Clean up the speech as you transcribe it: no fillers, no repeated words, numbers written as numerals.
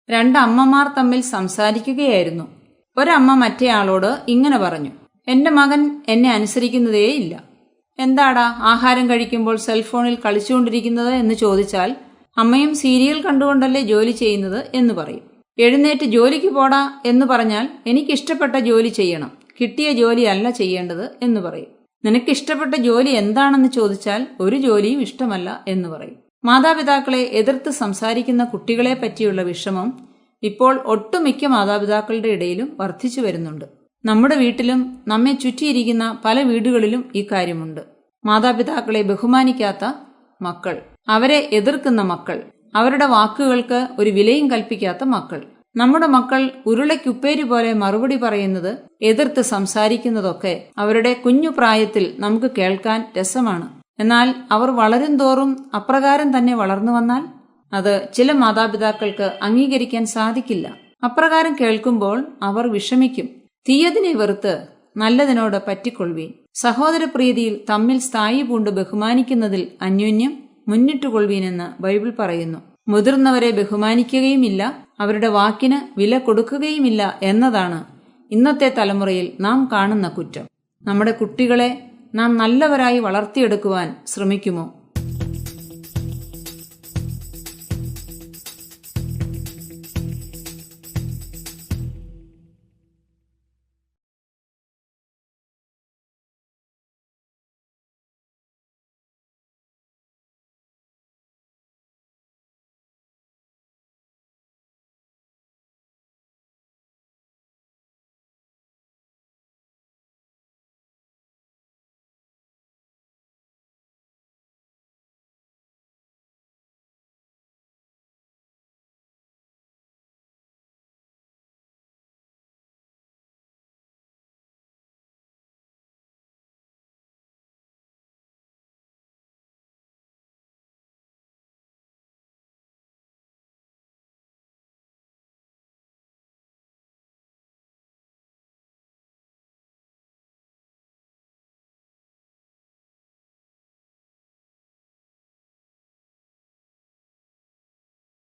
രണ്ടമ്മമാർ തമ്മിൽ സംസാരിക്കുകയായിരുന്നു. ഒരമ്മ മറ്റേയാളോട് ഇങ്ങനെ പറഞ്ഞു: എന്റെ മകൻ എന്നെ അനുസരിക്കുന്നതേയില്ല. എന്താടാ ആഹാരം കഴിക്കുമ്പോൾ സെൽഫോണിൽ കളിച്ചുകൊണ്ടിരിക്കുന്നത് എന്ന് ചോദിച്ചാൽ അമ്മയും സീരിയൽ കണ്ടുകൊണ്ടല്ലേ ജോലി ചെയ്യുന്നത് എന്ന് പറയും. എഴുന്നേറ്റ് ജോലിക്ക് പോടാ എന്ന് പറഞ്ഞാൽ എനിക്കിഷ്ടപ്പെട്ട ജോലി ചെയ്യണം, കിട്ടിയ ജോലിയല്ല ചെയ്യേണ്ടത് എന്ന് പറയും. നിനക്കിഷ്ടപ്പെട്ട ജോലി എന്താണെന്ന് ചോദിച്ചാൽ ഒരു ജോലിയും ഇഷ്ടമല്ല എന്ന് പറയും. മാതാപിതാക്കളെ എതിർത്ത് സംസാരിക്കുന്ന കുട്ടികളെ പറ്റിയുള്ള വിഷമം ഇപ്പോൾ ഒട്ടുമിക്ക മാതാപിതാക്കളുടെ ഇടയിലും വർദ്ധിച്ചു വരുന്നുണ്ട്. നമ്മുടെ വീട്ടിലും നമ്മെ ചുറ്റിയിരിക്കുന്ന പല വീടുകളിലും ഈ കാര്യമുണ്ട്. മാതാപിതാക്കളെ ബഹുമാനിക്കാത്ത മക്കൾ, അവരെ എതിർക്കുന്ന മക്കൾ, അവരുടെ വാക്കുകൾക്ക് ഒരു വിലയും കൽപ്പിക്കാത്ത മക്കൾ. നമ്മുടെ മക്കൾ ഉരുളയ്ക്കുപ്പേരി പോലെ മറുപടി പറയുന്നത്, എതിർത്ത് സംസാരിക്കുന്നതൊക്കെ അവരുടെ കുഞ്ഞു പ്രായത്തിൽ നമുക്ക് കേൾക്കാൻ രസമാണ്. എന്നാൽ അവർ വളരും തോറും അപ്രകാരം തന്നെ വളർന്നു വന്നാൽ അത് ചില മാതാപിതാക്കൾക്ക് അംഗീകരിക്കാൻ സാധിക്കില്ല. അപ്രകാരം കേൾക്കുമ്പോൾ അവർ വിഷമിക്കും. തീയതിനെ വെറുത്ത് നല്ലതിനോട് പറ്റിക്കൊള്ളുവീൻ. സഹോദരപ്രീതിയിൽ തമ്മിൽ സ്ഥായി പൂണ്ട് ബഹുമാനിക്കുന്നതിൽ അന്യോന്യം മുന്നിട്ടുകൊള്ളുവീനെന്ന് ബൈബിൾ പറയുന്നു. മുതിർന്നവരെ ബഹുമാനിക്കുകയുമില്ല, അവരുടെ വാക്കിന് വില കൊടുക്കുകയുമില്ല എന്നതാണ് ഇന്നത്തെ തലമുറയിൽ നാം കാണുന്ന കുറ്റം. നമ്മുടെ കുട്ടികളെ നാം നല്ലവരായി വളർത്തിയെടുക്കുവാൻ ശ്രമിക്കുമോ?